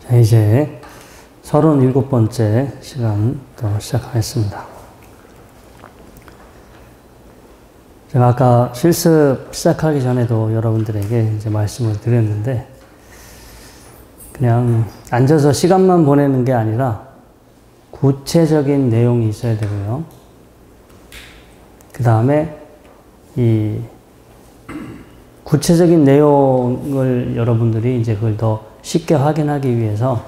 자, 이제 37번째 시간 또 시작하겠습니다. 제가 아까 실습 시작하기 전에도 여러분들에게 이제 말씀을 드렸는데, 그냥 앉아서 시간만 보내는 게 아니라 구체적인 내용이 있어야 되고요. 그 다음에 이 구체적인 내용을 여러분들이 이제 그걸 더 쉽게 확인하기 위해서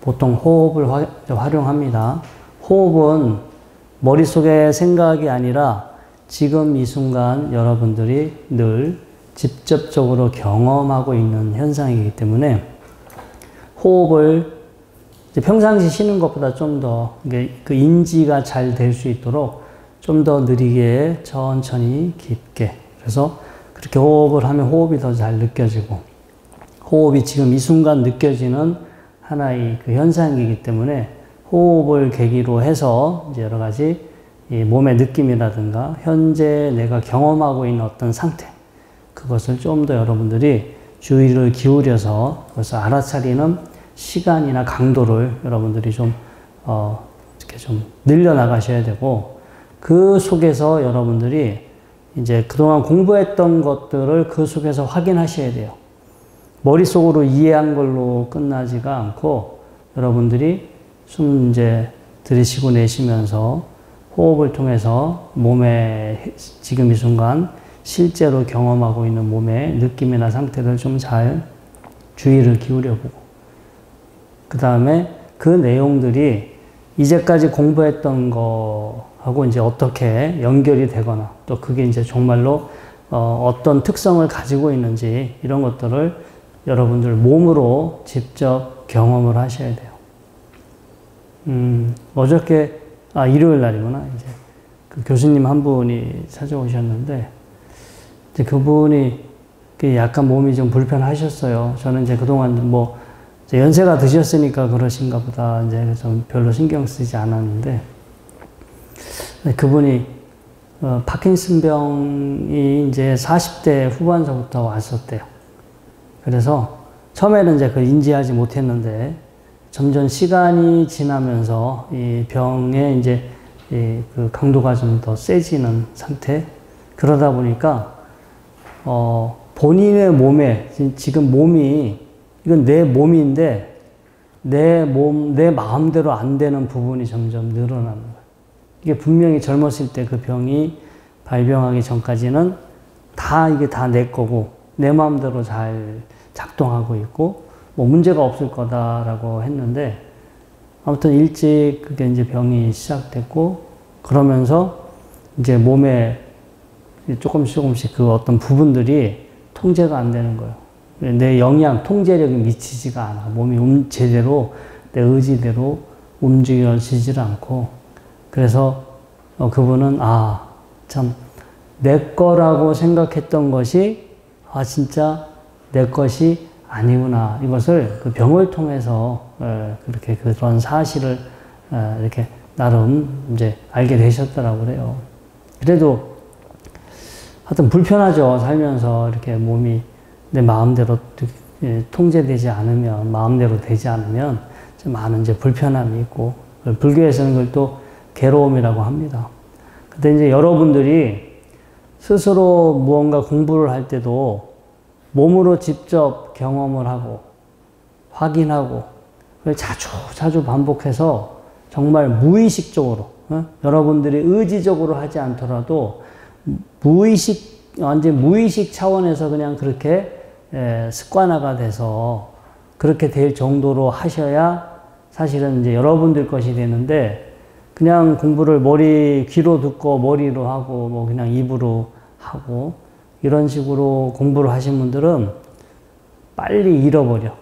보통 호흡을 활용합니다. 호흡은 머릿속의 생각이 아니라 지금 이 순간 여러분들이 늘 직접적으로 경험하고 있는 현상이기 때문에 호흡을 이제 평상시 쉬는 것보다 좀 더 그 인지가 잘 될 수 있도록 좀 더 느리게 천천히 깊게, 그래서 그렇게 호흡을 하면 호흡이 더 잘 느껴지고, 호흡이 지금 이 순간 느껴지는 하나의 그 현상이기 때문에 호흡을 계기로 해서 이제 여러 가지 이 몸의 느낌이라든가 현재 내가 경험하고 있는 어떤 상태, 그것을 좀 더 여러분들이 주의를 기울여서 그것을 알아차리는 시간이나 강도를 여러분들이 좀 이렇게 좀 늘려나가셔야 되고, 그 속에서 여러분들이 이제 그동안 공부했던 것들을 그 속에서 확인하셔야 돼요. 머릿속으로 이해한 걸로 끝나지가 않고 여러분들이 숨 이제 들이쉬고 내쉬면서 호흡을 통해서 몸의 지금 이 순간 실제로 경험하고 있는 몸의 느낌이나 상태를 좀 잘 주의를 기울여 보고, 그 다음에 그 내용들이 이제까지 공부했던 거하고 이제 어떻게 연결이 되거나 또 그게 이제 정말로 어떤 특성을 가지고 있는지 이런 것들을 여러분들 몸으로 직접 경험을 하셔야 돼요. 어저께, 일요일 날이구나. 이제 그 교수님 한 분이 찾아오셨는데, 이제 그분이 약간 몸이 좀 불편하셨어요. 저는 이제 그동안 뭐, 이제 연세가 드셨으니까 그러신가 보다. 이제 좀 별로 신경 쓰지 않았는데, 그분이, 파킨슨병이 이제 40대 후반서부터 왔었대요. 그래서 처음에는 이제 그걸 인지하지 못했는데 점점 시간이 지나면서 이 병의 이제 그 강도가 좀 더 세지는 상태. 그러다 보니까 본인의 몸에 지금 몸이 이건 내 몸인데 내 마음대로 안 되는 부분이 점점 늘어나는 거예요. 이게 분명히 젊었을 때 그 병이 발병하기 전까지는 이게 다 내 거고 내 마음대로 잘 작동하고 있고 뭐 문제가 없을 거다라고 했는데, 아무튼 일찍 그게 이제 병이 시작됐고, 그러면서 이제 몸에 조금씩 그 어떤 부분들이 통제가 안 되는 거예요. 내 영양, 통제력이 미치지가 않아. 몸이 제대로 내 의지대로 움직여지질 않고, 그래서 그분은 참 내 거라고 생각했던 것이 진짜 내 것이 아니구나. 이것을 그 병을 통해서 그렇게 그런 사실을 이렇게 나름 이제 알게 되셨더라고 그래요. 그래도 하여튼 불편하죠. 살면서 이렇게 몸이 내 마음대로 통제되지 않으면, 마음대로 되지 않으면 많은 이제 불편함이 있고, 불교에서는 그걸 또 괴로움이라고 합니다. 근데 이제 여러분들이 스스로 무언가 공부를 할 때도 몸으로 직접 경험을 하고 확인하고 자주 반복해서 정말 무의식적으로, 여러분들이 의지적으로 하지 않더라도 완전 무의식 차원에서 그냥 그렇게 습관화가 돼서 그렇게 될 정도로 하셔야 사실은 이제 여러분들 것이 되는데, 그냥 공부를 귀로 듣고 머리로 하고 뭐 그냥 입으로 하고 이런 식으로 공부를 하신 분들은 빨리 잃어버려.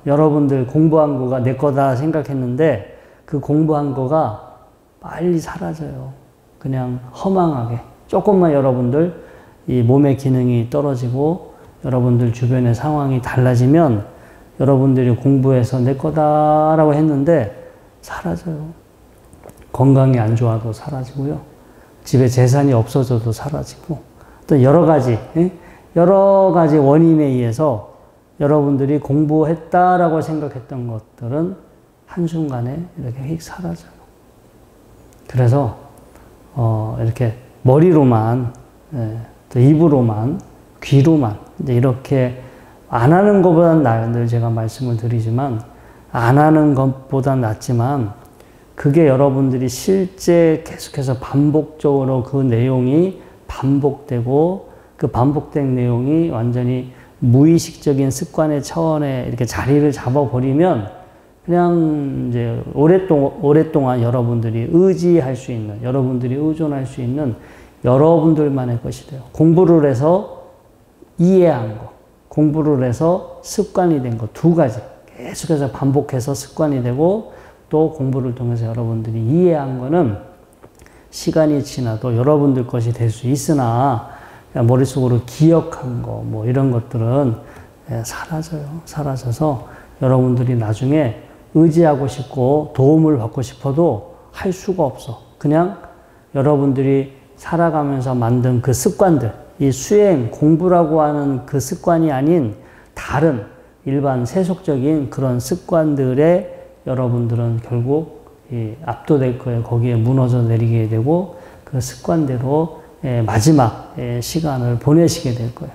여러분들 공부한 거가 내 거다 생각했는데 그 공부한 거가 빨리 사라져요. 그냥 허망하게. 조금만 여러분들 이 몸의 기능이 떨어지고 여러분들 주변의 상황이 달라지면 여러분들이 공부해서 내 거다라고 했는데 사라져요. 건강이 안 좋아도 사라지고요. 집에 재산이 없어져도 사라지고, 또 여러 가지 원인에 의해서 여러분들이 공부했다라고 생각했던 것들은 한순간에 이렇게 휙 사라져요. 그래서 이렇게 머리로만, 또 입으로만, 귀로만 이제 이렇게 안 하는 것보단 나아요. 늘 제가 말씀을 드리지만 안 하는 것보단 낫지만 그게 여러분들이 실제 계속해서 반복적으로 그 내용이 반복되고 그 반복된 내용이 완전히 무의식적인 습관의 차원에 이렇게 자리를 잡아버리면 그냥 이제 오랫동안 여러분들이 의지할 수 있는, 여러분들이 의존할 수 있는 여러분들만의 것이 돼요. 공부를 해서 이해한 거, 공부를 해서 습관이 된 거 두 가지. 계속해서 반복해서 습관이 되고 또 공부를 통해서 여러분들이 이해한 거는 시간이 지나도 여러분들 것이 될 수 있으나 머릿속으로 기억한 거, 뭐 이런 것들은 사라져요. 사라져서 여러분들이 나중에 의지하고 싶고 도움을 받고 싶어도 할 수가 없어. 그냥 여러분들이 살아가면서 만든 그 습관들, 이 수행, 공부라고 하는 그 습관이 아닌 다른 일반 세속적인 그런 습관들에 여러분들은 결국 압도될 거예요. 거기에 무너져 내리게 되고 그 습관대로 마지막 시간을 보내시게 될 거예요.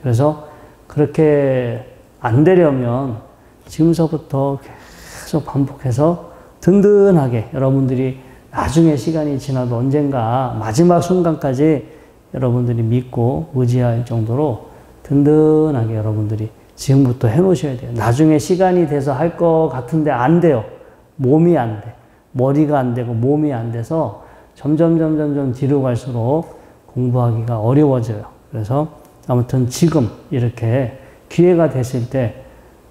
그래서 그렇게 안 되려면 지금서부터 계속 반복해서 든든하게 여러분들이 나중에 시간이 지나도 언젠가 마지막 순간까지 여러분들이 믿고 의지할 정도로 든든하게 여러분들이 지금부터 해놓으셔야 돼요. 나중에 시간이 돼서 할 것 같은데 안 돼요. 몸이 안 돼. 머리가 안 되고 몸이 안 돼서 점점 뒤로 갈수록 공부하기가 어려워져요. 그래서 아무튼 지금 이렇게 기회가 됐을 때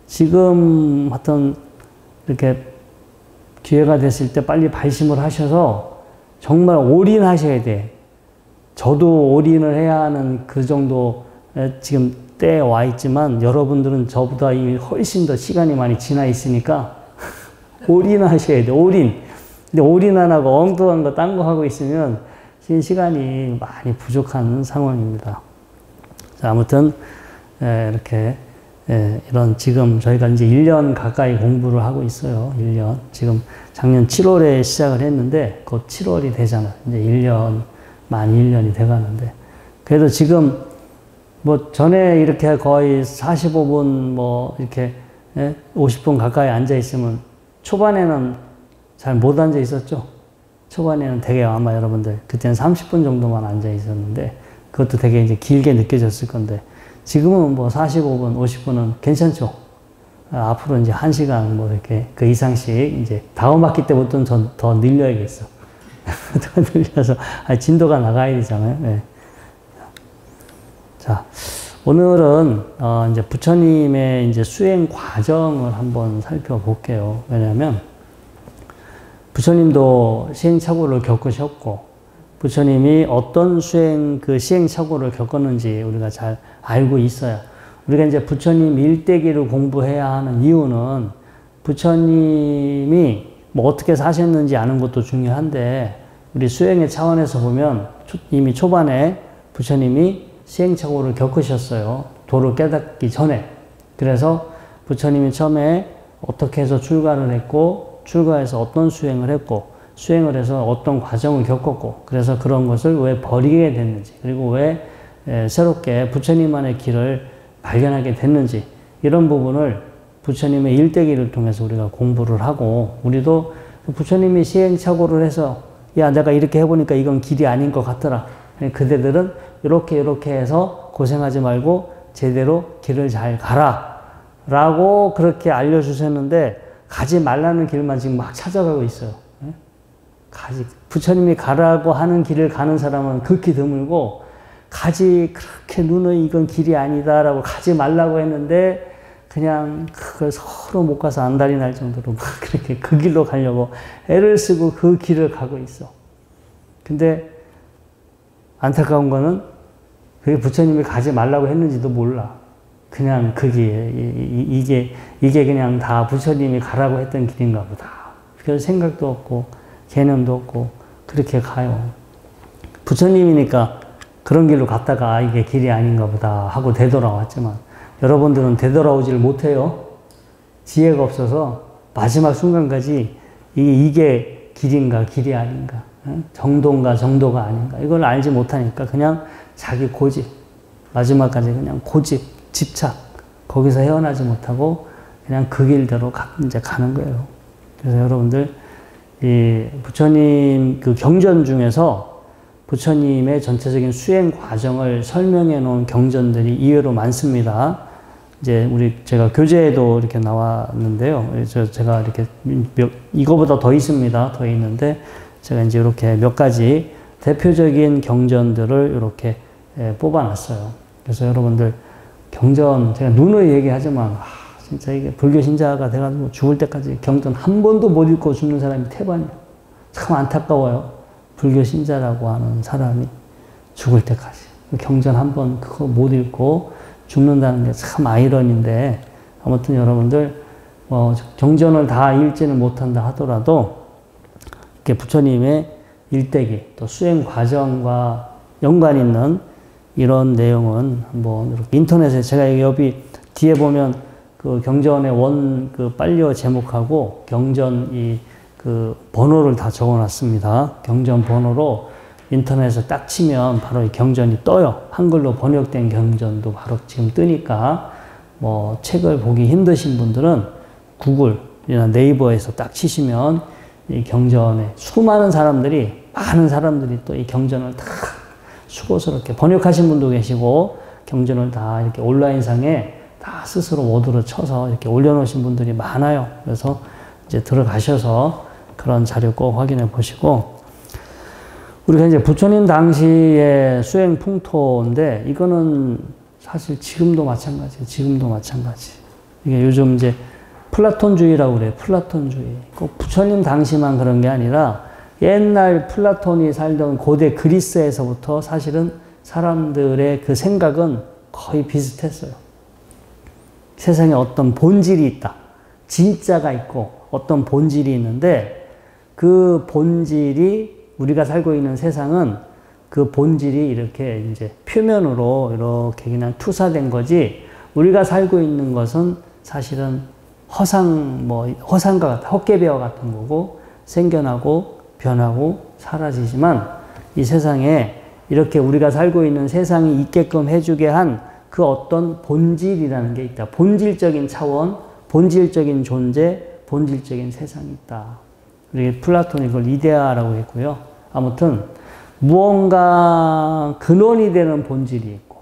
지금 하여튼 이렇게 기회가 됐을 때 빨리 발심을 하셔서 정말 올인하셔야 돼. 저도 올인을 해야 하는 그 정도 지금 때에 와 있지만 여러분들은 저보다 이미 훨씬 더 시간이 많이 지나 있으니까 올인하셔야 돼. 올인. 근데 올인 안 하고 엉뚱한 거 딴 거 하고 있으면 시간이 많이 부족한 상황입니다. 자, 아무튼 이렇게 이런 지금 저희가 이제 1년 가까이 공부를 하고 있어요. 1년. 지금 작년 7월에 시작을 했는데 곧 7월이 되잖아. 이제 1년, 만 1년이 돼 가는데. 그래도 지금 뭐 전에 이렇게 거의 45분 뭐 이렇게 50분 가까이 앉아 있으면 초반에는 잘 못 앉아 있었죠. 초반에는 되게 아마 여러분들 그때는 30분 정도만 앉아 있었는데 그것도 되게 이제 길게 느껴졌을 건데 지금은 뭐 45분, 50분은 괜찮죠. 앞으로 이제 1시간 뭐 이렇게 그 이상씩 이제 다음 학기 때부터는 더 늘려야겠어. 더 늘려서 진도가 나가야 되잖아요. 네. 자, 오늘은 이제 부처님의 이제 수행 과정을 한번 살펴볼게요. 왜냐하면 부처님도 시행착오를 겪으셨고 부처님이 어떤 그 시행착오를 겪었는지 우리가 잘 알고 있어야 우리가 이제 부처님 일대기를 공부해야 하는 이유는 부처님이 뭐 어떻게 사셨는지 아는 것도 중요한데 우리 수행의 차원에서 보면 이미 초반에 부처님이 시행착오를 겪으셨어요. 도를 깨닫기 전에. 그래서 부처님이 처음에 어떻게 해서 출가를 했고 출가해서 어떤 수행을 했고 수행을 해서 어떤 과정을 겪었고 그래서 그런 것을 왜 버리게 됐는지 그리고 왜 새롭게 부처님만의 길을 발견하게 됐는지 이런 부분을 부처님의 일대기를 통해서 우리가 공부를 하고 우리도 부처님이 시행착오를 해서 야 내가 이렇게 해보니까 이건 길이 아닌 것 같더라. 그대들은 이렇게 해서 고생하지 말고 제대로 길을 잘 가라 라고 그렇게 알려주셨는데 가지 말라는 길만 지금 막 찾아가고 있어요. 부처님이 가라고 하는 길을 가는 사람은 극히 드물고 가지 그렇게 눈의 이건 길이 아니다라고 가지 말라고 했는데 그냥 그걸 서로 못 가서 안달이 날 정도로 막 그렇게 그 길로 가려고 애를 쓰고 그 길을 가고 있어. 근데 안타까운 거는 그게 부처님이 가지 말라고 했는지도 몰라. 그냥 그게 이게 그냥 다 부처님이 가라고 했던 길인가 보다. 그래서 생각도 없고 개념도 없고 그렇게 가요. 부처님이니까 그런 길로 갔다가 이게 길이 아닌가 보다 하고 되돌아왔지만 여러분들은 되돌아오지를 못해요. 지혜가 없어서 마지막 순간까지 이게 길인가 길이 아닌가, 정도인가 정도가 아닌가, 이걸 알지 못하니까 그냥 자기 고집, 마지막까지 그냥 고집, 집착, 거기서 헤어나지 못하고 그냥 그 길대로 이제 가는 거예요. 그래서 여러분들, 이 부처님 그 경전 중에서 부처님의 전체적인 수행 과정을 설명해 놓은 경전들이 이외로 많습니다. 이제 제가 교재에도 이렇게 나왔는데요. 제가 이렇게 이거보다 더 있습니다. 더 있는데 제가 이제 이렇게 몇 가지 대표적인 경전들을 이렇게 뽑아놨어요. 그래서 여러분들 경전, 제가 누누이 얘기하지만 진짜 이게 불교 신자가 돼가지고 죽을 때까지 경전 한 번도 못 읽고 죽는 사람이 태반이에요. 참 안타까워요. 불교 신자라고 하는 사람이 죽을 때까지 경전 한 번 그거 못 읽고 죽는다는 게 참 아이러니인데, 아무튼 여러분들 경전을 다 읽지는 못한다 하더라도 이렇게 부처님의 일대기 또 수행 과정과 연관 있는 이런 내용은 한번 이렇게 인터넷에, 제가 여기 뒤에 보면 그 경전의 그 빨려 제목하고 경전 그 번호를 다 적어 놨습니다. 경전 번호로 인터넷에 딱 치면 바로 이 경전이 떠요. 한글로 번역된 경전도 바로 지금 뜨니까, 뭐 책을 보기 힘드신 분들은 구글이나 네이버에서 딱 치시면 이 경전에 많은 사람들이 또 이 경전을 다 수고스럽게 번역하신 분도 계시고, 경전을 다 이렇게 온라인상에 다 스스로 워드로 쳐서 이렇게 올려놓으신 분들이 많아요. 그래서 이제 들어가셔서 그런 자료 꼭 확인해 보시고, 우리가 이제 부처님 당시의 수행 풍토인데, 이거는 사실 지금도 마찬가지. 이게 요즘 이제 플라톤주의라고 그래요. 플라톤주의. 꼭 부처님 당시만 그런 게 아니라 옛날 플라톤이 살던 고대 그리스에서부터 사실은 사람들의 그 생각은 거의 비슷했어요. 세상에 어떤 본질이 있다. 진짜가 있고 어떤 본질이 있는데, 그 본질이, 우리가 살고 있는 세상은 그 본질이 이렇게 이제 표면으로 이렇게 그냥 투사된 거지, 우리가 살고 있는 것은 사실은 허상과 같은, 헛개비와 같은 거고, 생겨나고 변하고 사라지지만, 이 세상에 이렇게 우리가 살고 있는 세상이 있게끔 해주게 한 그 어떤 본질이라는 게 있다. 본질적인 차원, 본질적인 존재, 본질적인 세상이 있다. 우리 플라톤이 그걸 이데아라고 했고요. 아무튼 무언가 근원이 되는 본질이 있고,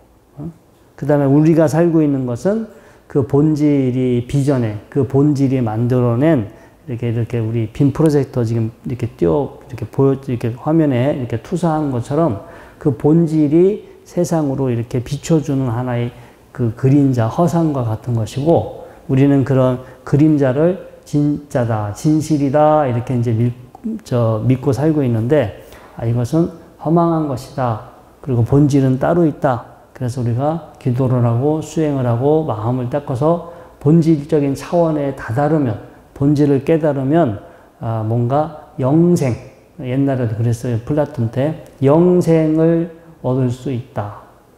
그 다음에 우리가 살고 있는 것은 그 본질이 비전에, 그 본질이 만들어낸 이렇게 우리 빔 프로젝터 지금 이렇게 이렇게 화면에 이렇게 투사한 것처럼 그 본질이 세상으로 이렇게 비춰주는 하나의 그 그림자, 허상과 같은 것이고, 우리는 그런 그림자를 진짜다, 진실이다, 이렇게 이제 믿고 살고 있는데, 이것은 허망한 것이다. 그리고 본질은 따로 있다. 그래서 우리가 기도를 하고 수행을 하고 마음을 닦아서 본질적인 차원에 다다르면, 본질을 깨달으면, 뭔가 영생, 옛날에도 그랬어요. 플라톤 때. 영생을 얻을 수 있다.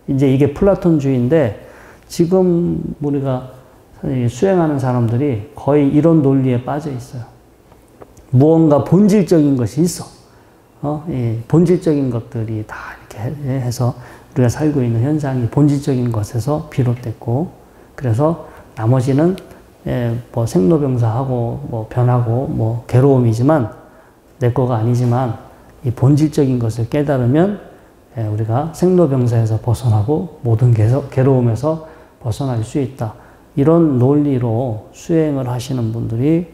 이제 이게 플라톤주의인데, 지금 우리가 수행하는 사람들이 거의 이런 논리에 빠져 있어요. 무언가 본질적인 것이 있어. 본질적인 것들이 다 이렇게 해서 우리가 살고 있는 현상이 본질적인 것에서 비롯됐고, 그래서 나머지는 뭐 생로병사하고 뭐 변하고 뭐 괴로움이지만, 내 거가 아니지만 이 본질적인 것을 깨달으면 우리가 생로병사에서 벗어나고 모든 괴로움에서 벗어날 수 있다. 이런 논리로 수행을 하시는 분들이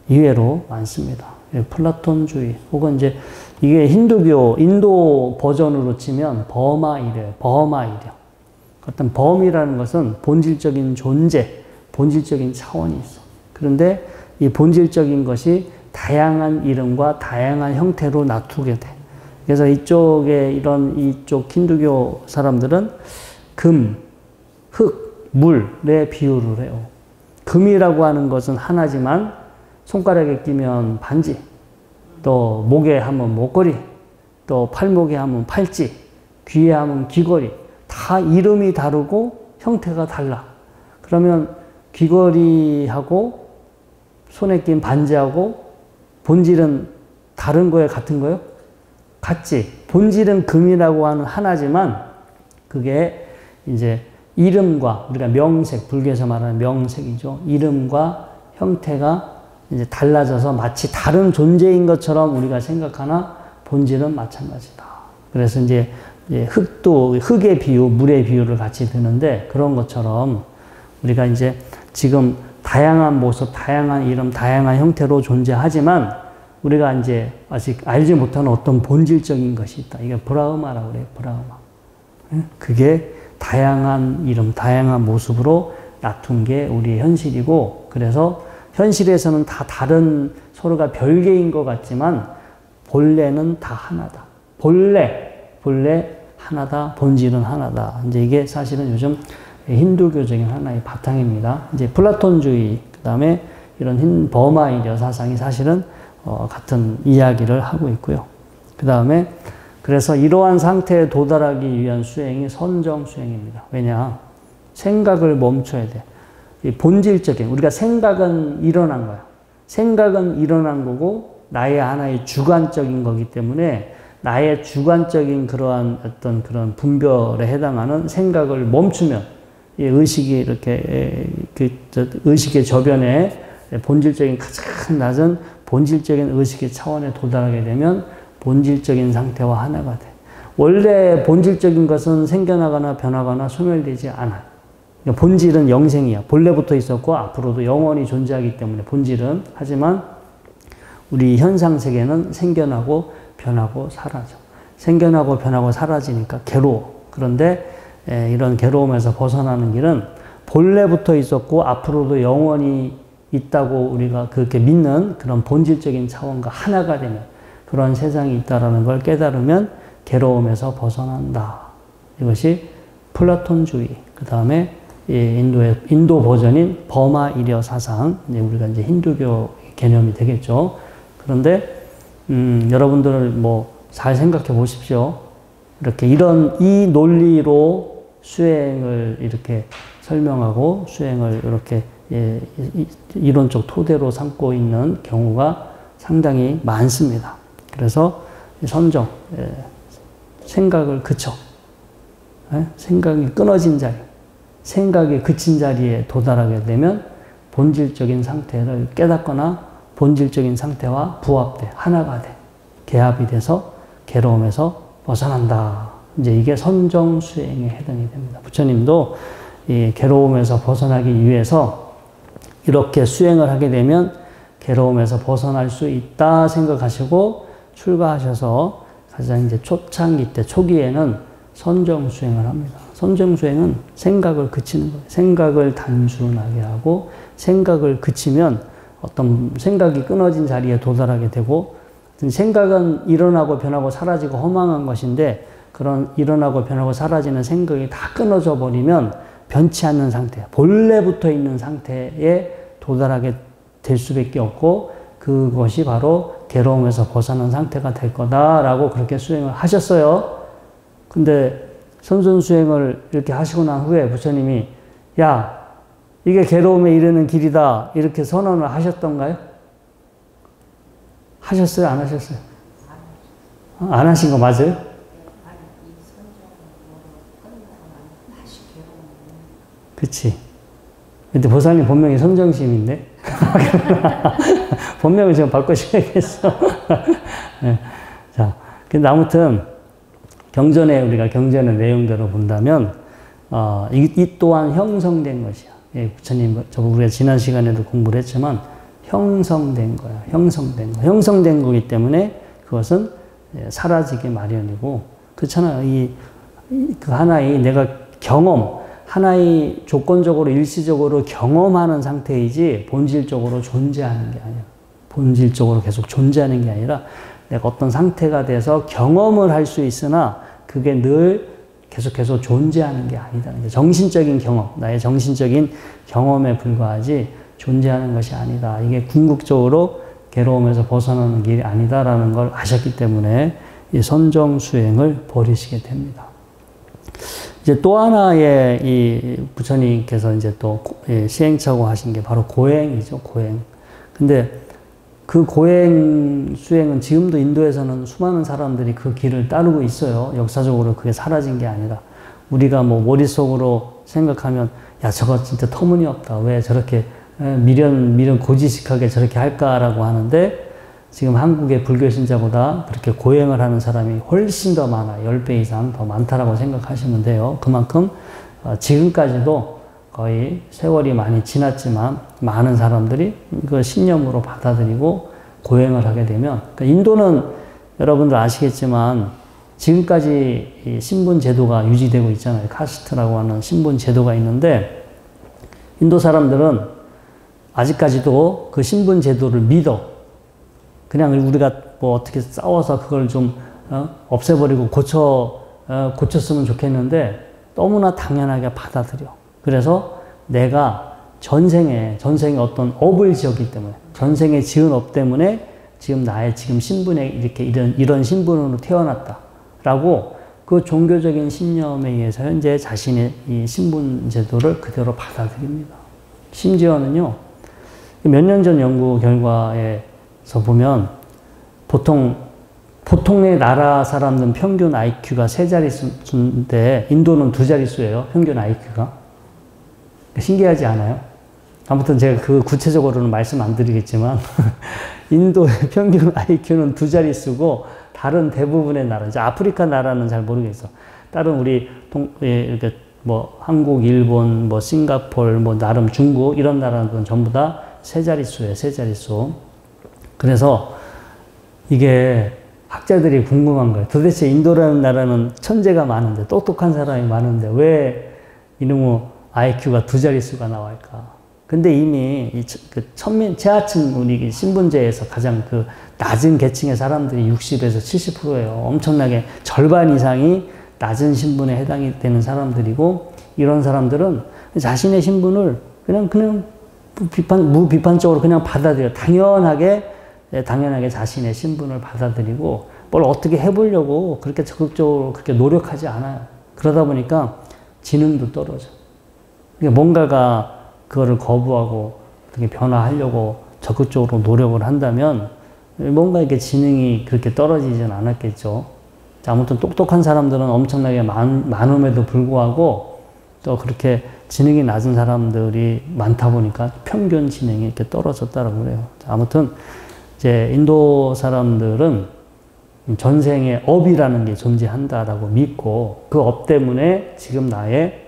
의외로 많습니다. 플라톤주의, 혹은 이제 이게 힌두교, 인도 버전으로 치면 버마이래요. 어떤 범이라는 것은 본질적인 존재, 본질적인 차원이 있어. 그런데 이 본질적인 것이 다양한 이름과 다양한 형태로 나투게 돼. 그래서 이쪽 힌두교 사람들은 금, 흙, 물에 비유를 해요. 금이라고 하는 것은 하나지만 손가락에 끼면 반지, 또 목에 하면 목걸이, 또 팔목에 하면 팔찌, 귀에 하면 귀걸이, 다 이름이 다르고 형태가 달라. 그러면 귀걸이하고 손에 낀 반지하고 본질은 다른 거예요? 같은 거예요? 같지. 본질은 금이라고 하는 하나지만 그게 이제 이름과 우리가 명색, 불교에서 말하는 명색이죠. 이름과 형태가 이제 달라져서 마치 다른 존재인 것처럼 우리가 생각하나 본질은 마찬가지다. 그래서 이제 흙도 흙의 비유, 물의 비유를 같이 드는데 그런 것처럼 우리가 이제 지금 다양한 모습, 다양한 이름, 다양한 형태로 존재하지만 우리가 이제 아직 알지 못하는 어떤 본질적인 것이 있다. 이게 브라흐마라고 그래요. 브라흐마. 그게 다양한 이름, 다양한 모습으로 나툰 게 우리의 현실이고 그래서 현실에서는 다 다른 서로가 별개인 것 같지만 본래는 다 하나다. 본래 하나다. 본질은 하나다. 이제 이게 사실은 요즘 힌두교적인 하나의 바탕입니다. 이제 플라톤주의, 그 다음에 이런 버마이려 사상이 사실은 같은 이야기를 하고 있고요. 그 다음에 그래서 이러한 상태에 도달하기 위한 수행이 선정 수행입니다. 왜냐? 생각을 멈춰야 돼. 본질적인, 우리가 생각은 일어난 거야. 생각은 일어난 거고 나의 하나의 주관적인 거기 때문에 나의 주관적인 그러한 어떤 그런 분별에 해당하는 생각을 멈추면 이 의식이 이렇게 의식의 저변에 본질적인 가장 낮은 본질적인 의식의 차원에 도달하게 되면 본질적인 상태와 하나가 돼. 원래 본질적인 것은 생겨나거나 변하거나 소멸되지 않아요. 그러니까 본질은 영생이야. 본래부터 있었고 앞으로도 영원히 존재하기 때문에 본질은. 하지만 우리 현상세계는 생겨나고 변하고 사라져. 생겨나고 변하고 사라지니까 괴로워. 그런데 이런 괴로움에서 벗어나는 길은 본래부터 있었고 앞으로도 영원히 있다고 우리가 그렇게 믿는 그런 본질적인 차원과 하나가 되면 그런 세상이 있다라는 걸 깨달으면 괴로움에서 벗어난다. 이것이 플라톤주의. 그 다음에 인도 버전인 버마 이려 사상. 우리가 이제 힌두교 개념이 되겠죠. 그런데 여러분들 뭐 잘 생각해 보십시오. 이렇게 이 논리로 수행을 이렇게 설명하고 수행을 이렇게 이론적 토대로 삼고 있는 경우가 상당히 많습니다. 그래서 선정, 생각을 그쳐. 생각이 끊어진 자리, 생각이 그친 자리에 도달하게 되면 본질적인 상태를 깨닫거나 본질적인 상태와 부합돼, 하나가 돼, 개합이 돼서 괴로움에서 벗어난다. 이제 이게 선정 수행에 해당이 됩니다. 부처님도 이 괴로움에서 벗어나기 위해서 이렇게 수행을 하게 되면 괴로움에서 벗어날 수 있다 생각하시고 출가하셔서 가장 이제 초창기 때 초기에는 선정 수행을 합니다. 선정 수행은 생각을 그치는 거예요. 생각을 단순하게 하고 생각을 그치면 어떤 생각이 끊어진 자리에 도달하게 되고 생각은 일어나고 변하고 사라지고 허망한 것인데 그런 일어나고 변하고 사라지는 생각이 다 끊어져 버리면 변치 않는 상태, 본래부터 있는 상태에 도달하게 될 수밖에 없고 그것이 바로 괴로움에서 벗어난 상태가 될 거다라고 그렇게 수행을 하셨어요. 근데 선선수행을 이렇게 하시고 난 후에 부처님이 야, 이게 괴로움에 이르는 길이다 이렇게 선언을 하셨던가요? 하셨어요? 안 하셨어요? 안 하신 거 맞아요? 그치. 근데 보살님 본명이 선정심인데? 본명을 지금 바꿔주셔야겠어. 네. 자, 근데 아무튼, 우리가 경전의 내용대로 본다면, 이 또한 형성된 것이야. 예, 부처님, 우리가 지난 시간에도 공부를 했지만, 형성된 거야. 형성된 거. 형성된 거기 때문에 그것은 사라지기 마련이고, 그렇잖아요. 그 하나의 내가 하나의 조건적으로 일시적으로 경험하는 상태이지 본질적으로 존재하는 게 아니야. 본질적으로 계속 존재하는 게 아니라 내가 어떤 상태가 돼서 경험을 할 수 있으나 그게 늘 계속해서 존재하는 게 아니다. 정신적인 경험, 나의 정신적인 경험에 불과하지 존재하는 것이 아니다. 이게 궁극적으로 괴로움에서 벗어나는 길이 아니다라는 걸 아셨기 때문에 이 선정 수행을 버리시게 됩니다. 이제 또 하나의 이 부처님께서 이제 또 시행착오 하신 게 바로 고행이죠, 고행. 근데 그 고행 수행은 지금도 인도에서는 수많은 사람들이 그 길을 따르고 있어요. 역사적으로 그게 사라진 게 아니라. 우리가 뭐 머릿속으로 생각하면, 야, 저거 진짜 터무니없다. 왜 저렇게 미련 고지식하게 저렇게 할까라고 하는데, 지금 한국의 불교 신자보다 그렇게 고행을 하는 사람이 훨씬 더 많아요. 10배 이상 더 많다라고 생각하시면 돼요. 그만큼 지금까지도 거의 세월이 많이 지났지만 많은 사람들이 이걸 신념으로 받아들이고 고행을 하게 되면, 그러니까 인도는 여러분들 아시겠지만 지금까지 이 신분 제도가 유지되고 있잖아요. 카스트라고 하는 신분 제도가 있는데, 인도 사람들은 아직까지도 그 신분 제도를 믿어. 그냥 우리가 뭐 어떻게 싸워서 그걸 좀 없애버리고 고쳤으면 좋겠는데 너무나 당연하게 받아들여. 그래서 내가 전생에 어떤 업을 지었기 때문에, 전생에 지은 업 때문에 지금 나의 지금 신분에 이렇게 이런 신분으로 태어났다라고 그 종교적인 신념에 의해서 현재 자신의 이 신분 제도를 그대로 받아들입니다. 심지어는요, 몇 년 전 연구 결과에서 보면 보통의 나라 사람들은 평균 IQ가 3자릿수인데 인도는 2자릿수예요. 평균 IQ가. 신기하지 않아요? 아무튼 제가 그 구체적으로는 말씀 안 드리겠지만 인도의 평균 IQ는 2자릿수고 다른 대부분의 나라, 이제 아프리카 나라는 잘 모르겠어. 다른 우리 이렇게 뭐 한국, 일본, 뭐 싱가포르, 뭐 나름 중국 이런 나라들은 전부 다 3자릿수예요. 3자릿수. 그래서 이게 학자들이 궁금한 거예요. 도대체 인도라는 나라는 천재가 많은데, 똑똑한 사람이 많은데 왜 이놈의 IQ가 2자릿수가 나올까? 근데 이미 그 최하층 우리 신분제에서 가장 그 낮은 계층의 사람들이 60에서 70%예요. 엄청나게 절반 이상이 낮은 신분에 해당이 되는 사람들이고, 이런 사람들은 자신의 신분을 그냥 무비판적으로 그냥 받아들여. 당연하게 자신의 신분을 받아들이고 뭘 어떻게 해보려고 그렇게 적극적으로 그렇게 노력하지 않아요. 그러다 보니까 지능도 떨어져. 그러니까 뭔가가 그거를 거부하고 어떻게 변화하려고 적극적으로 노력을 한다면 뭔가 이렇게 지능이 그렇게 떨어지진 않았겠죠. 아무튼 똑똑한 사람들은 엄청나게 많음에도 불구하고 또 그렇게 지능이 낮은 사람들이 많다 보니까 평균 지능이 이렇게 떨어졌다고 그래요. 아무튼 이제 인도 사람들은 전생에 업이라는 게 존재한다라고 믿고 그 업 때문에 지금 나의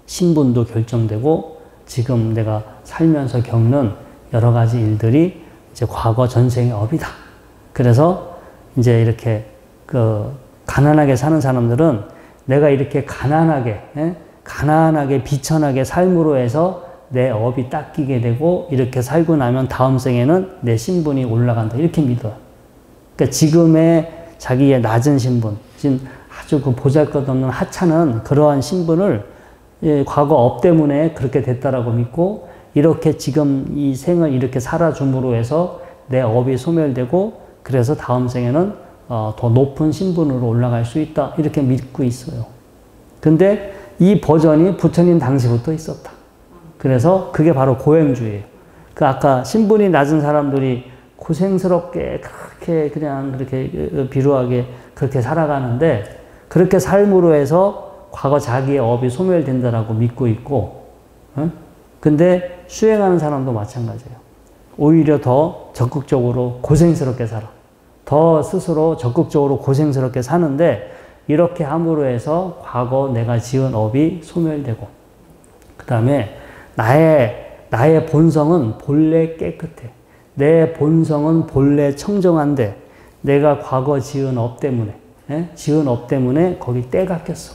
신분도 결정되고 지금 내가 살면서 겪는 여러 가지 일들이 이제 과거 전생의 업이다. 그래서 이제 이렇게 가난하게 사는 사람들은 내가 이렇게 가난하게 비천하게 삶으로 해서 내 업이 닦이게 되고 이렇게 살고 나면 다음 생에는 내 신분이 올라간다. 이렇게 믿어요. 그러니까 지금의 자기의 낮은 신분, 지금 아주 그 보잘것없는 하찮은 그러한 신분을 과거 업 때문에 그렇게 됐다라고 믿고 이렇게 지금 이 생을 이렇게 살아줌으로 해서 내 업이 소멸되고 그래서 다음 생에는 더 높은 신분으로 올라갈 수 있다. 이렇게 믿고 있어요. 근데 이 버전이 부처님 당시부터 있었다. 그래서 그게 바로 고행주의예요. 그 아까 신분이 낮은 사람들이 고생스럽게 그렇게 비루하게 그렇게 살아가는데 그렇게 삶으로 해서 과거 자기의 업이 소멸된다라고 믿고 있고, 근데 수행하는 사람도 마찬가지예요. 오히려 더 적극적으로 고생스럽게 살아. 더 스스로 적극적으로 고생스럽게 사는데 이렇게 함으로 해서 과거 내가 지은 업이 소멸되고, 그 다음에 나의 본성은 본래 깨끗해. 내 본성은 본래 청정한데 내가 과거 지은 업 때문에 거기 때가 꼈어.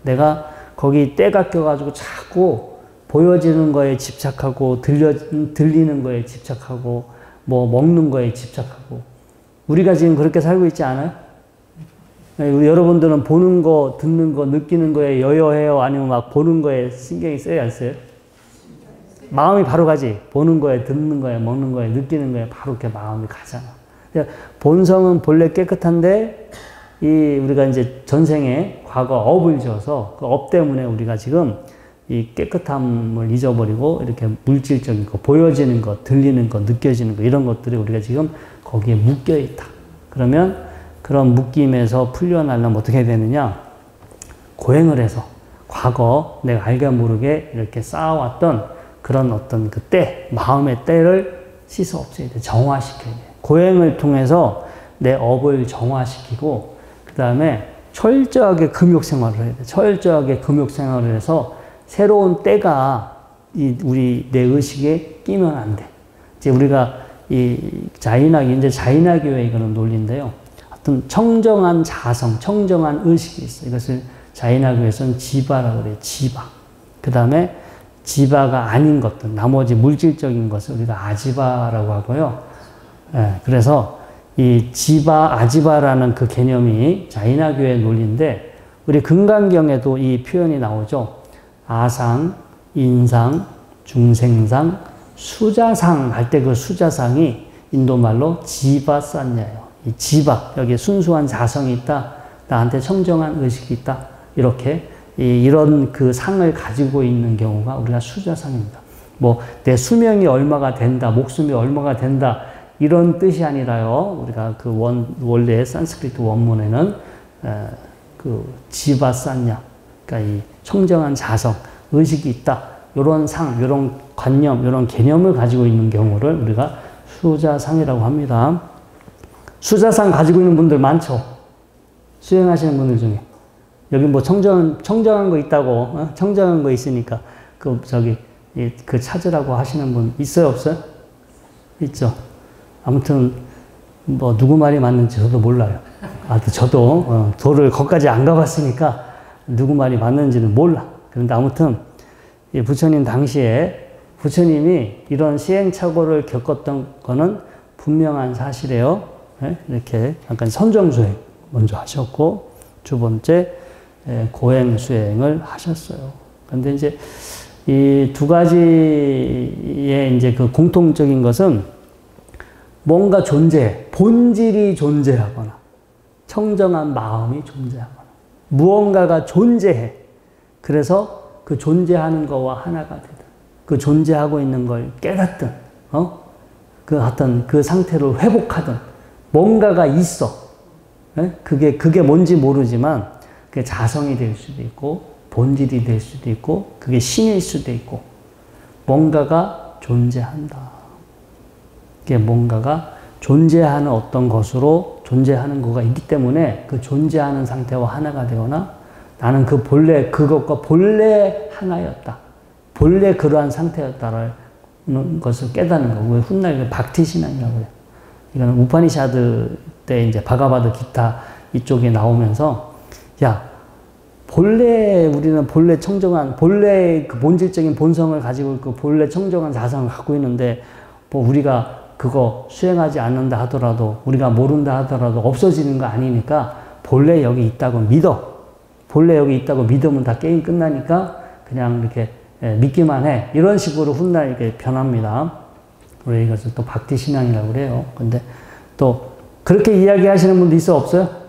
내가 거기 때가 껴가지고 자꾸 보여지는 거에 집착하고 들리는 거에 집착하고 뭐 먹는 거에 집착하고 우리가 지금 그렇게 살고 있지 않아요? 우리 여러분들은 보는 거, 듣는 거, 느끼는 거에 여여해요? 아니면 막 보는 거에 신경이 써요? 안 써요? 마음이 바로 가지. 보는 거에, 듣는 거에, 먹는 거에, 느끼는 거에 바로 이렇게 마음이 가잖아. 본성은 본래 깨끗한데 우리가 이제 전생에 과거 업을 지어서 그 업 때문에 우리가 지금 이 깨끗함을 잊어버리고 이렇게 물질적인 거, 보여지는 것, 들리는 것, 느껴지는 것, 이런 것들이 우리가 지금 거기에 묶여 있다. 그러면 그런 묶임에서 풀려나려면 어떻게 되느냐? 고행을 해서 과거 내가 알게 모르게 이렇게 쌓아왔던 그런 어떤 그 때, 마음의 때를 씻어 없애야 돼. 정화시켜야 돼. 고행을 통해서 내 업을 정화시키고 그 다음에 철저하게 금욕생활을 해야 돼. 철저하게 금욕생활을 해서 새로운 때가 우리 내 의식에 끼면 안 돼. 이제 우리가 이제 자인학교의 이거는 논리인데요. 어떤 청정한 자성, 청정한 의식이 있어요. 이것을 자인학교에서는 지바라고 그래요. 지바. 그 다음에 지바가 아닌 것들, 나머지 물질적인 것을 우리가 아지바라고 하고요. 예, 그래서 이 지바, 아지바라는 그 개념이 자인학교의 논리인데 우리 금강경에도 이 표현이 나오죠. 아상, 인상, 중생상, 수자상 할 때 그 수자상이 인도말로 지바산야예요. 이 지바, 여기에 순수한 자성이 있다. 나한테 청정한 의식이 있다. 이렇게 이런 그 상을 가지고 있는 경우가 우리가 수자상입니다. 뭐 내 수명이 얼마가 된다, 목숨이 얼마가 된다 이런 뜻이 아니라요. 우리가 그 원래 산스크리트 원문에는 그 지바산야, 그러니까 이 청정한 자성, 의식이 있다. 이런 상, 이런 관념, 이런 개념을 가지고 있는 경우를 우리가 수자상이라고 합니다. 수자상 가지고 있는 분들 많죠. 수행하시는 분들 중에. 여기 뭐 청정한 거 있다고, 청정한 거 있으니까 그 찾으라고 하시는 분 있어요, 없어요? 있죠. 아무튼 뭐 누구 말이 맞는지 저도 몰라요. 저도 도를 거기까지 안 가봤으니까 누구 말이 맞는지는 몰라. 그런데 아무튼 부처님 당시에 부처님이 이런 시행착오를 겪었던 거는 분명한 사실이에요. 이렇게 약간 선정수행 먼저 하셨고 두 번째 고행수행을 하셨어요. 그런데 이제 이 두 가지의 이제 그 공통적인 것은 뭔가 본질이 존재하거나 청정한 마음이 존재하거나 무언가가 존재해. 그래서 그 존재하는 거와 하나가 되든 그 존재하고 있는 걸 깨닫든 그 어떤 그 상태를 회복하든 뭔가가 있어. 그게 뭔지 모르지만 그게 자성이 될 수도 있고 본질이 될 수도 있고 그게 신일 수도 있고 뭔가가 존재한다. 그게 뭔가가 존재하는 어떤 것으로 존재하는 거가 있기 때문에 그 존재하는 상태와 하나가 되거나 나는 그 본래 그것과 본래 하나였다. 본래 그러한 상태였다라는 것을 깨닫는 거고 훗날 박티 신앙이라고 해요. 이거는 우파니샤드 때 이제 바가바드 기타 이쪽에 나오면서 우리는 본래 청정한 본래 그 본질적인 본성을 가지고 있고 본래 청정한 자성을 갖고 있는데 뭐 우리가 그거 수행하지 않는다 하더라도 우리가 모른다 하더라도 없어지는 거 아니니까 본래 여기 있다고 믿어. 본래 여기 있다고 믿으면 다 게임 끝나니까 그냥 이렇게 믿기만 해. 이런 식으로 훗날 이렇게 변합니다. 우리 이것을 또 박티 신앙이라고 그래요. 근데 또 그렇게 이야기하시는 분도 있어 없어요?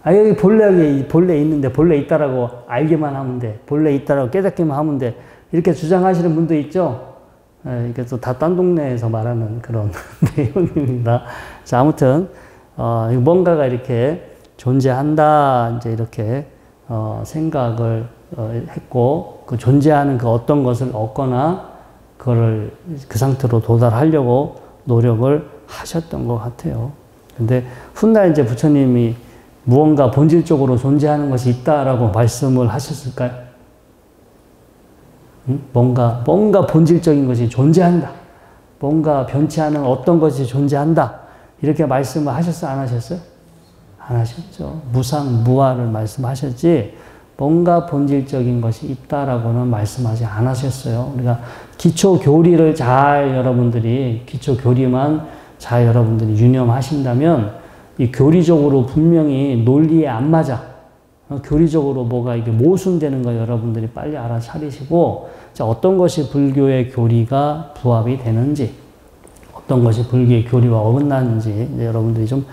여기 본래 있는데 본래 있다라고 알기만 하면 돼. 본래 있다라고 깨닫기만 하면 돼. 이렇게 주장하시는 분도 있죠. 이게 또 다 딴 동네에서 말하는 그런 내용입니다. 자, 아무튼 뭔가가 이렇게 존재한다 이제 이렇게 생각을 했고 그 존재하는 그 어떤 것을 얻거나 그거를 그 상태로 도달하려고 노력을 하셨던 것 같아요. 근데 훗날 이제 부처님이 무언가 본질적으로 존재하는 것이 있다라고 말씀을 하셨을까요? 뭔가 본질적인 것이 존재한다. 뭔가 변치 않은 어떤 것이 존재한다. 이렇게 말씀을 하셨어요? 안 하셨어요? 안 하셨죠. 무상, 무아를 말씀하셨지 뭔가 본질적인 것이 있다라고는 말씀하지 않으셨어요. 우리가 기초 교리를 기초 교리만 잘 여러분들이 유념하신다면 이 교리적으로 분명히 논리에 안 맞아. 교리적으로 뭐가 이게 모순되는 거 여러분들이 빨리 알아차리시고 자, 어떤 것이 불교의 교리가 부합이 되는지 어떤 것이 불교의 교리와 어긋나는지 여러분들이 좀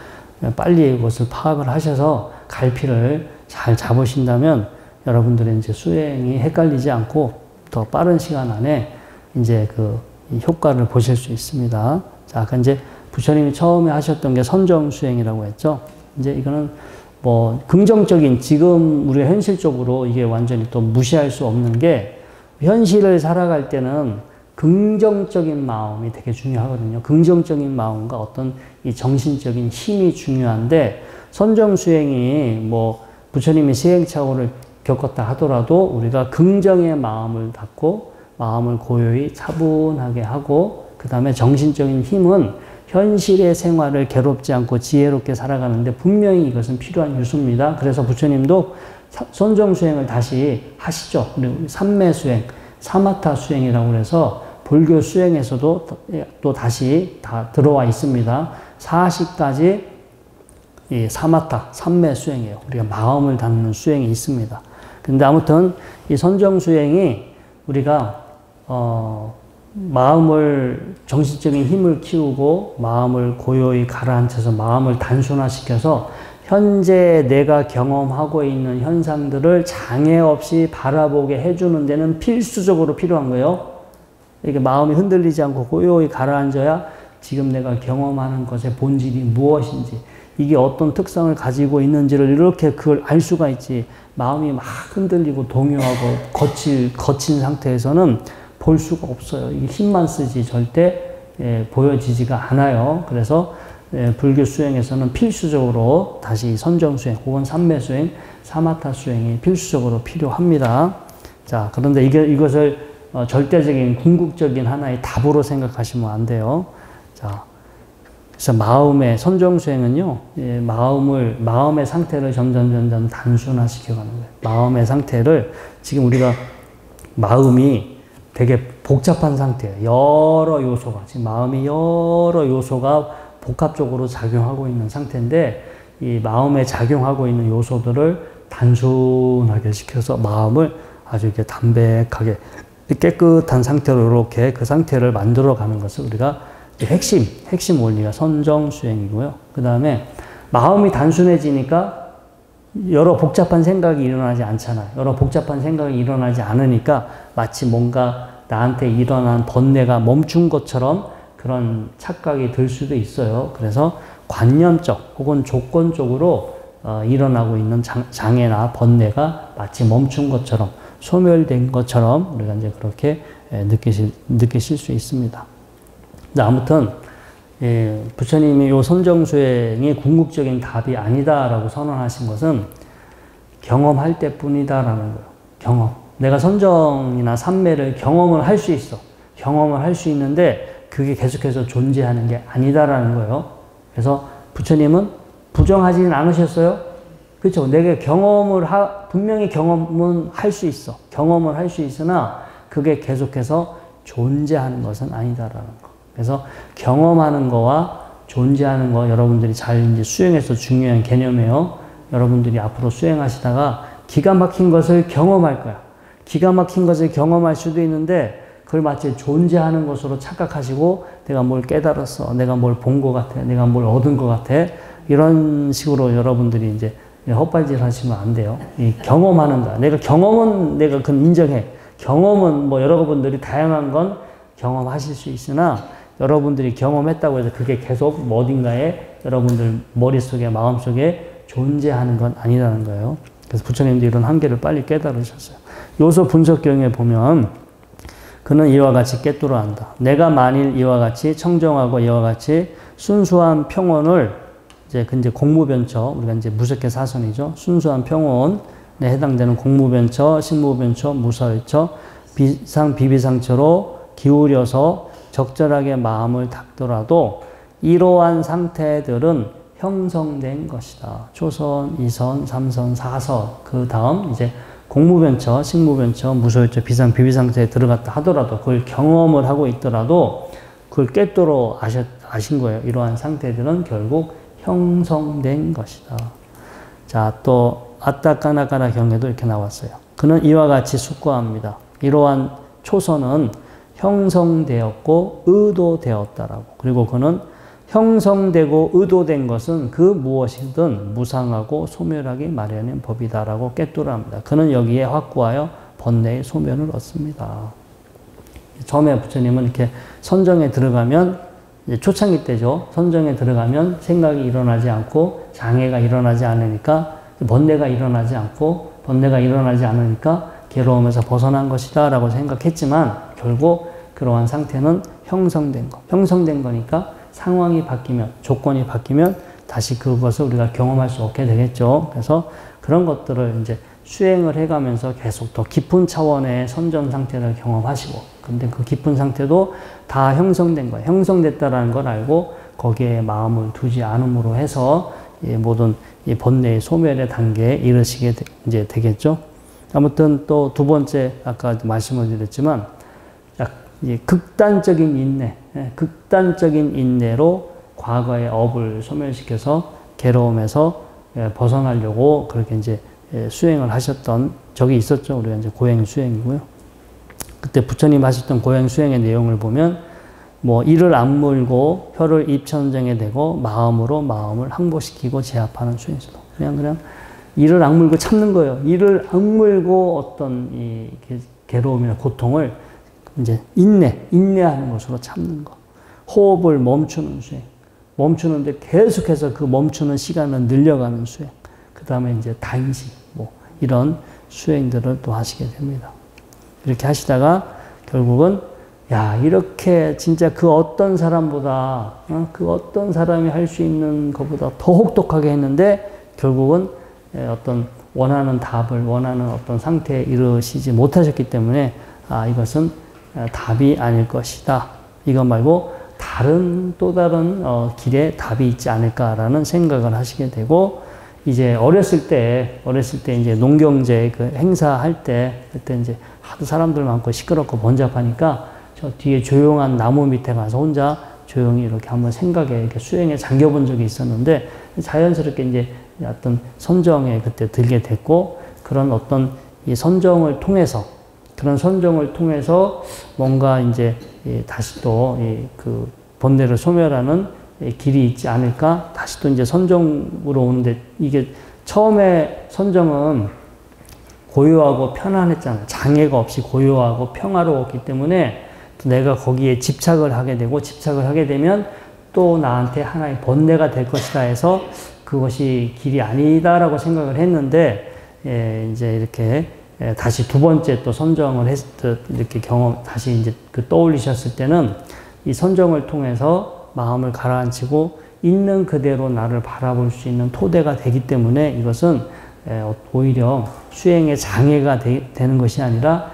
빨리 이것을 파악을 하셔서 갈피를 잘 잡으신다면 여러분들의 이제 수행이 헷갈리지 않고 더 빠른 시간 안에 이제 이 효과를 보실 수 있습니다. 자, 아까 이제 부처님이 처음에 하셨던 게 선정수행이라고 했죠. 이제 이거는 뭐 긍정적인 지금 우리가 현실적으로 이게 완전히 또 무시할 수 없는 게 현실을 살아갈 때는 긍정적인 마음이 되게 중요하거든요. 긍정적인 마음과 어떤 이 정신적인 힘이 중요한데 선정수행이 뭐 부처님이 시행착오를 겪었다 하더라도 우리가 긍정의 마음을 갖고 마음을 고요히 차분하게 하고 그 다음에 정신적인 힘은 현실의 생활을 괴롭지 않고 지혜롭게 살아가는데 분명히 이것은 필요한 요소입니다. 그래서 부처님도 선정수행을 다시 하시죠. 그리고 삼매수행, 사마타 수행이라고 해서 불교 수행에서도 또 다시 다 들어와 있습니다. 40가지 이 사마타, 삼매 수행이에요. 우리가 마음을 담는 수행이 있습니다. 근데 아무튼 이 선정수행이 우리가 마음을 정신적인 힘을 키우고 마음을 고요히 가라앉혀서 마음을 단순화시켜서 현재 내가 경험하고 있는 현상들을 장애 없이 바라보게 해주는 데는 필수적으로 필요한 거예요. 이게 마음이 흔들리지 않고 고요히 가라앉아야 지금 내가 경험하는 것의 본질이 무엇인지 이게 어떤 특성을 가지고 있는지를 이렇게 그걸 알 수가 있지. 마음이 막 흔들리고 동요하고 거친 상태에서는 볼 수가 없어요. 이게 힘만 쓰지 절대 보여지지가 않아요. 그래서 불교 수행에서는 필수적으로 다시 선정수행 혹은 삼매수행, 사마타 수행이 필수적으로 필요합니다. 자, 그런데 이것을 절대적인 궁극적인 하나의 답으로 생각하시면 안 돼요. 자, 그래서 마음의 선정수행은요, 마음의 상태를 점점 단순화시켜가는 거예요. 마음의 상태를 지금 우리가 마음이 되게 복잡한 상태예요. 여러 요소가 지금 마음이 여러 요소가 복합적으로 작용하고 있는 상태인데 이 마음에 작용하고 있는 요소들을 단순하게 시켜서 마음을 아주 이렇게 담백하게 깨끗한 상태로 이렇게 그 상태를 만들어가는 것을 우리가 핵심 원리가 선정수행이고요. 그 다음에 마음이 단순해지니까 여러 복잡한 생각이 일어나지 않잖아요. 여러 복잡한 생각이 일어나지 않으니까 마치 뭔가 나한테 일어난 번뇌가 멈춘 것처럼 그런 착각이 들 수도 있어요. 그래서 관념적 혹은 조건적으로 일어나고 있는 장애나 번뇌가 마치 멈춘 것처럼 소멸된 것처럼 우리가 이제 그렇게 느끼실 수 있습니다. 아무튼 부처님이 이 선정수행이 궁극적인 답이 아니다라고 선언하신 것은 경험할 때뿐이다라는 거예요. 경험. 내가 선정이나 삼매를 경험을 할 수 있어. 경험을 할 수 있는데 그게 계속해서 존재하는 게 아니다라는 거예요. 그래서 부처님은 부정하지는 않으셨어요. 그렇죠. 내가 분명히 경험은 할 수 있어. 경험을 할 수 있으나 그게 계속해서 존재하는 것은 아니다라는 거. 그래서 경험하는 거와 존재하는 거 여러분들이 잘 이제 수행해서 중요한 개념이에요. 여러분들이 앞으로 수행하시다가 기가 막힌 것을 경험할 거야. 기가 막힌 것을 경험할 수도 있는데 그걸 마치 존재하는 것으로 착각하시고 내가 뭘 깨달았어. 내가 뭘 본 것 같아. 내가 뭘 얻은 것 같아. 이런 식으로 여러분들이 이제 헛발질 하시면 안 돼요. 이 경험하는 거야. 경험은 내가 그건 인정해. 경험은 뭐 여러분들이 다양한 건 경험하실 수 있으나 여러분들이 경험했다고 해서 그게 계속 어딘가에 여러분들 머릿속에 마음속에 존재하는 건 아니라는 거예요. 그래서 부처님도 이런 한계를 빨리 깨달으셨어요. 요소 분석경에 보면 그는 이와 같이 깨뜨려 한다. 내가 만일 이와 같이 청정하고 이와 같이 순수한 평온을 이제 공무변처, 우리가 이제 무색해 사선이죠. 순수한 평온에 해당되는 공무변처, 식무변처, 무사회처, 비비상처로 기울여서 적절하게 마음을 닦더라도 이러한 상태들은 형성된 것이다. 초선, 이선, 삼선, 사선. 그 다음 이제 공무변처, 식무변처, 무소유처, 비상, 비비상처에 들어갔다 하더라도 그걸 경험을 하고 있더라도 그걸 깨뜨려 아신 거예요. 이러한 상태들은 결국 형성된 것이다. 자, 또 아따까나까나 경에도 이렇게 나왔어요. 그는 이와 같이 숙고합니다. 이러한 초선은 형성되었고 의도되었다라고. 그리고 그는 형성되고 의도된 것은 그 무엇이든 무상하고 소멸하기 마련인 법이다라고 꿰뚫어합니다. 그는 여기에 확고하여 번뇌의 소멸을 얻습니다. 처음에 부처님은 이렇게 선정에 들어가면 이제 초창기 때죠. 선정에 들어가면 생각이 일어나지 않고 장애가 일어나지 않으니까 번뇌가 일어나지 않고 번뇌가 일어나지 않으니까 괴로움에서 벗어난 것이다 라고 생각했지만 결국 그러한 상태는 형성된 거. 형성된 거니까 상황이 바뀌면 조건이 바뀌면 다시 그것을 우리가 경험할 수 없게 되겠죠. 그래서 그런 것들을 이제 수행을 해가면서 계속 더 깊은 차원의 선정 상태를 경험하시고 근데 그 깊은 상태도 다 형성된 거예요. 형성됐다라는 걸 알고 거기에 마음을 두지 않음으로 해서 모든 번뇌의 소멸의 단계에 이르시게 이제 되겠죠. 아무튼 또 두 번째 아까 말씀을 드렸지만 극단적인 인내, 극단적인 인내로 과거의 업을 소멸시켜서 괴로움에서 벗어나려고 그렇게 이제 수행을 하셨던 적이 있었죠. 우리가 이제 고행 수행이고요. 그때 부처님 하셨던 고행 수행의 내용을 보면 뭐 이를 악물고 혀를 입천정에 대고 마음으로 마음을 항복시키고 제압하는 수행수도. 그냥 이를 악물고 참는 거예요. 이를 악물고 어떤 이 괴로움이나 고통을 이제 인내하는 것으로 참는 거. 호흡을 멈추는 수행. 멈추는데 계속해서 그 멈추는 시간을 늘려가는 수행. 그 다음에 이제 단식, 뭐, 이런 수행들을 또 하시게 됩니다. 이렇게 하시다가 결국은, 야, 이렇게 진짜 그 어떤 사람보다, 그 어떤 사람이 할 수 있는 것보다 더 혹독하게 했는데 결국은 어떤 원하는 답을, 원하는 어떤 상태에 이르시지 못하셨기 때문에, 이것은 답이 아닐 것이다. 이것 말고 다른 또 다른 길에 답이 있지 않을까라는 생각을 하시게 되고 이제 어렸을 때 이제 농경제 그 행사할 때 그때 이제 하도 사람들 많고 시끄럽고 번잡하니까 저 뒤에 조용한 나무 밑에 가서 혼자 조용히 이렇게 한번 생각에 이렇게 수행에 잠겨본 적이 있었는데 자연스럽게 이제 어떤 선정에 그때 들게 됐고 그런 어떤 이 선정을 통해서 그런 선정을 통해서 뭔가 이제 다시 또 그 번뇌를 소멸하는 길이 있지 않을까? 다시 또 이제 선정으로 오는데 이게 처음에 선정은 고요하고 편안했잖아요. 장애가 없이 고요하고 평화로웠기 때문에 내가 거기에 집착을 하게 되고 집착을 하게 되면 또 나한테 하나의 번뇌가 될 것이다 해서 그것이 길이 아니다라고 생각을 했는데 이제 이렇게 다시 두 번째 또 선정을 이렇게 다시 이제 떠올리셨을 때는 이 선정을 통해서 마음을 가라앉히고 있는 그대로 나를 바라볼 수 있는 토대가 되기 때문에 이것은 오히려 수행의 장애가 되는 것이 아니라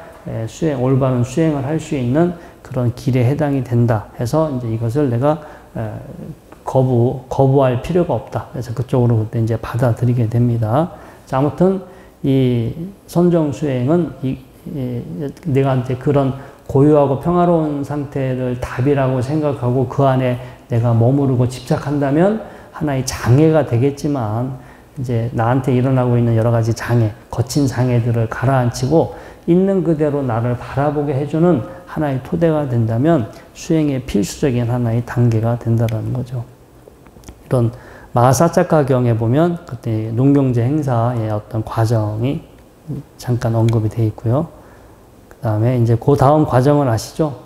올바른 수행을 할 수 있는 그런 길에 해당이 된다 해서 이제 이것을 내가 거부할 필요가 없다. 그래서 그쪽으로 그때 이제 받아들이게 됩니다. 자, 아무튼 이 선정 수행은 내가 이제 그런 고요하고 평화로운 상태를 답이라고 생각하고 그 안에 내가 머무르고 집착한다면 하나의 장애가 되겠지만 이제 나한테 일어나고 있는 여러 가지 장애, 거친 장애들을 가라앉히고 있는 그대로 나를 바라보게 해주는 하나의 토대가 된다면 수행의 필수적인 하나의 단계가 된다는 거죠. 이런 마하사짜카경에 보면 그때 농경제 행사의 어떤 과정이 잠깐 언급이 되어 있고요. 그 다음에 이제 그 다음 과정을 아시죠?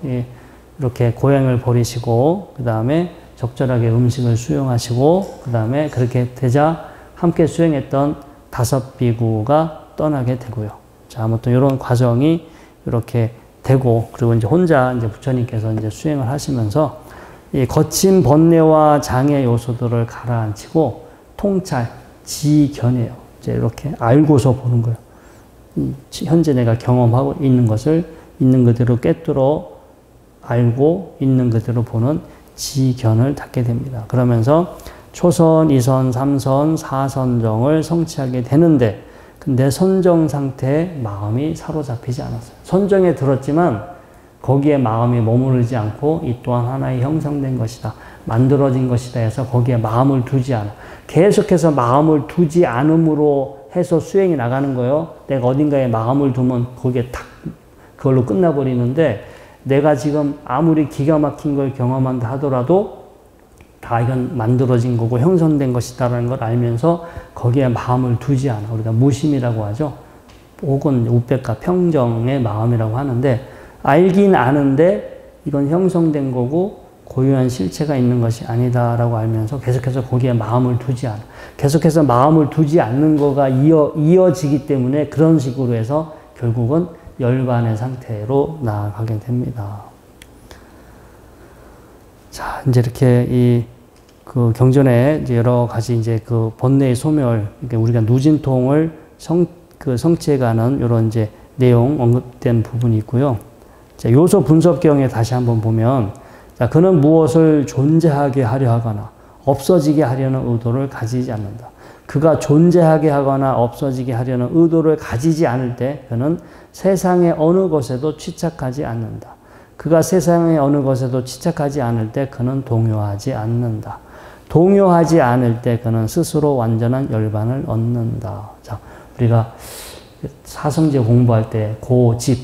이렇게 고행을 버리시고 그 다음에 적절하게 음식을 수용하시고 그 다음에 그렇게 되자 함께 수행했던 5비구가 떠나게 되고요. 자, 아무튼 이런 과정이 이렇게 되고 그리고 이제 혼자 이제 부처님께서 이제 수행을 하시면서 이 거친 번뇌와 장애 요소들을 가라앉히고 통찰, 지견이에요. 이제 이렇게 알고서 보는 거예요. 현재 내가 경험하고 있는 것을 있는 그대로 꿰뚫어 알고 있는 그대로 보는 지견을 닦게 됩니다. 그러면서 초선, 2선, 3선, 4선정을 성취하게 되는데 근데 선정 상태에 마음이 사로잡히지 않았어요. 선정에 들었지만 거기에 마음이 머무르지 않고 이 또한 하나의 형성된 것이다. 만들어진 것이다 해서 거기에 마음을 두지 않아. 계속해서 마음을 두지 않음으로 해서 수행이 나가는 거예요. 내가 어딘가에 마음을 두면 거기에 탁 그걸로 끝나버리는데 내가 지금 아무리 기가 막힌 걸 경험한다 하더라도 다 이건 만들어진 거고 형성된 것이다라는 걸 알면서 거기에 마음을 두지 않아. 우리가 무심이라고 하죠. 혹은 우백과 평정의 마음이라고 하는데 알긴 아는데 이건 형성된 거고 고유한 실체가 있는 것이 아니다라고 알면서 계속해서 거기에 마음을 두지 않아. 계속해서 마음을 두지 않는 거가 이어지기 때문에 그런 식으로 해서 결국은 열반의 상태로 나아가게 됩니다. 자, 이제 이렇게 그 경전에 이제 여러 가지 이제 그 번뇌의 소멸, 그러니까 우리가 누진통을 성취해가는 이런 이제 내용 언급된 부분이 있고요. 자, 요소 분석경에 다시 한번 보면, 자, 그는 무엇을 존재하게 하려 하거나 없어지게 하려는 의도를 가지지 않는다. 그가 존재하게 하거나 없어지게 하려는 의도를 가지지 않을 때 그는 세상의 어느 것에도 취착하지 않는다. 그가 세상의 어느 것에도 취착하지 않을 때 그는 동요하지 않는다. 동요하지 않을 때 그는 스스로 완전한 열반을 얻는다. 자, 우리가 사성제 공부할 때 고집,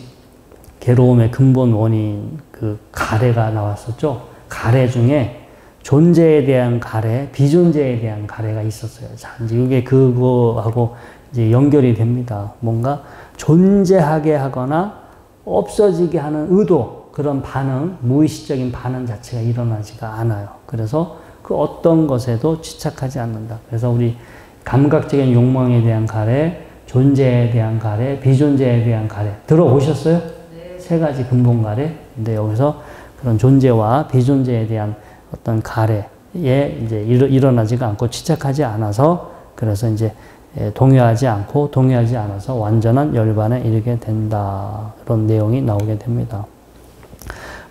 괴로움의 근본 원인, 그 가래가 나왔었죠. 가래 중에 존재에 대한 가래, 비존재에 대한 가래가 있었어요. 자, 이제 이게 그거하고 이제 연결이 됩니다. 뭔가 존재하게 하거나 없어지게 하는 의도, 그런 반응, 무의식적인 반응 자체가 일어나지가 않아요. 그래서 그 어떤 것에도 취착하지 않는다. 그래서 우리 감각적인 욕망에 대한 가래, 존재에 대한 가래, 비존재에 대한 가래 들어보셨어요? 네. 세 가지 근본 가래. 근데 여기서 그런 존재와 비존재에 대한 어떤 가래에 이제 일어나지가 않고 취착하지 않아서 그래서 이제 동요하지 않고 동요하지 않아서 완전한 열반에 이르게 된다. 그런 내용이 나오게 됩니다.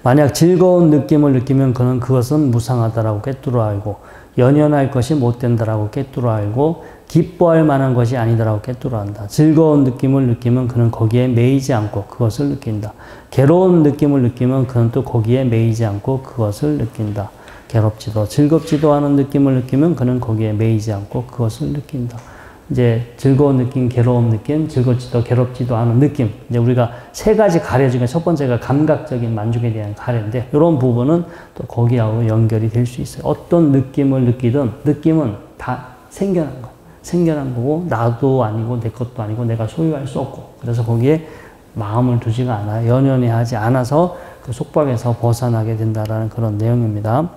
만약 즐거운 느낌을 느끼면 그는 그것은 무상하다라고 꿰뚫어 알고 연연할 것이 못 된다라고 꿰뚫어 알고 기뻐할 만한 것이 아니다라고 꿰뚫어 안다. 즐거운 느낌을 느끼면 그는 거기에 매이지 않고 그것을 느낀다. 괴로운 느낌을 느끼면 그는 또 거기에 매이지 않고 그것을 느낀다. 괴롭지도 즐겁지도 않은 느낌을 느끼면 그는 거기에 매이지 않고 그것을 느낀다. 이제 즐거운 느낌, 괴로운 느낌, 즐겁지도 괴롭지도 않은 느낌. 이제 우리가 세 가지 가래 중에 첫 번째가 감각적인 만족에 대한 가래인데 이런 부분은 또 거기하고 연결이 될 수 있어요. 어떤 느낌을 느끼든 느낌은 다 생겨난 거. 생겨난 거고 나도 아니고 내 것도 아니고 내가 소유할 수 없고 그래서 거기에 마음을 두지가 않아요. 연연해 하지 않아서 그 속박에서 벗어나게 된다라는 그런 내용입니다.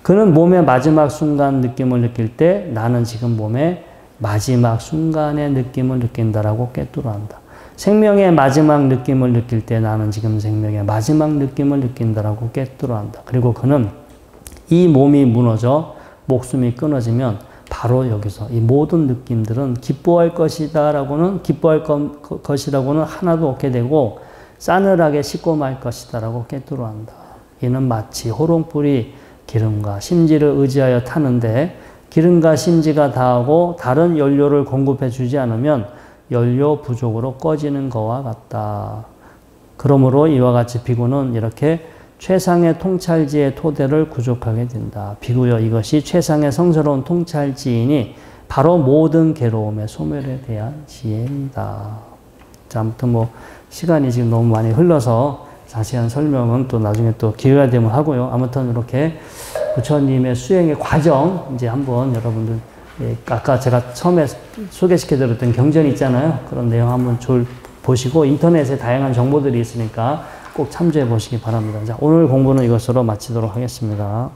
그는 몸의 마지막 순간 느낌을 느낄 때 나는 지금 몸의 마지막 순간의 느낌을 느낀다라고 꿰뚫어 한다. 생명의 마지막 느낌을 느낄 때 나는 지금 생명의 마지막 느낌을 느낀다라고 꿰뚫어 한다. 그리고 그는 이 몸이 무너져 목숨이 끊어지면 바로 여기서 이 모든 느낌들은 기뻐할 것이다라고는 기뻐할 것이라고는 하나도 없게 되고 싸늘하게 식고 말 것이다라고 꿰뚫어 한다. 이는 마치 호롱불이 기름과 심지를 의지하여 타는데 기름과 심지가 다하고 다른 연료를 공급해 주지 않으면 연료 부족으로 꺼지는 것과 같다. 그러므로 이와 같이 비구는 이렇게 최상의 통찰지의 토대를 구족하게 된다. 비구여 이것이 최상의 성스러운 통찰지이니 바로 모든 괴로움의 소멸에 대한 지혜이다. 자, 아무튼 뭐 시간이 지금 너무 많이 흘러서 자세한 설명은 또 나중에 또 기회가 되면 하고요. 아무튼 이렇게 부처님의 수행의 과정 이제 한번 여러분들 아까 제가 처음에 소개시켜드렸던 경전이 있잖아요. 그런 내용 한번 보시고 인터넷에 다양한 정보들이 있으니까 꼭 참조해 보시기 바랍니다. 자, 오늘 공부는 이것으로 마치도록 하겠습니다.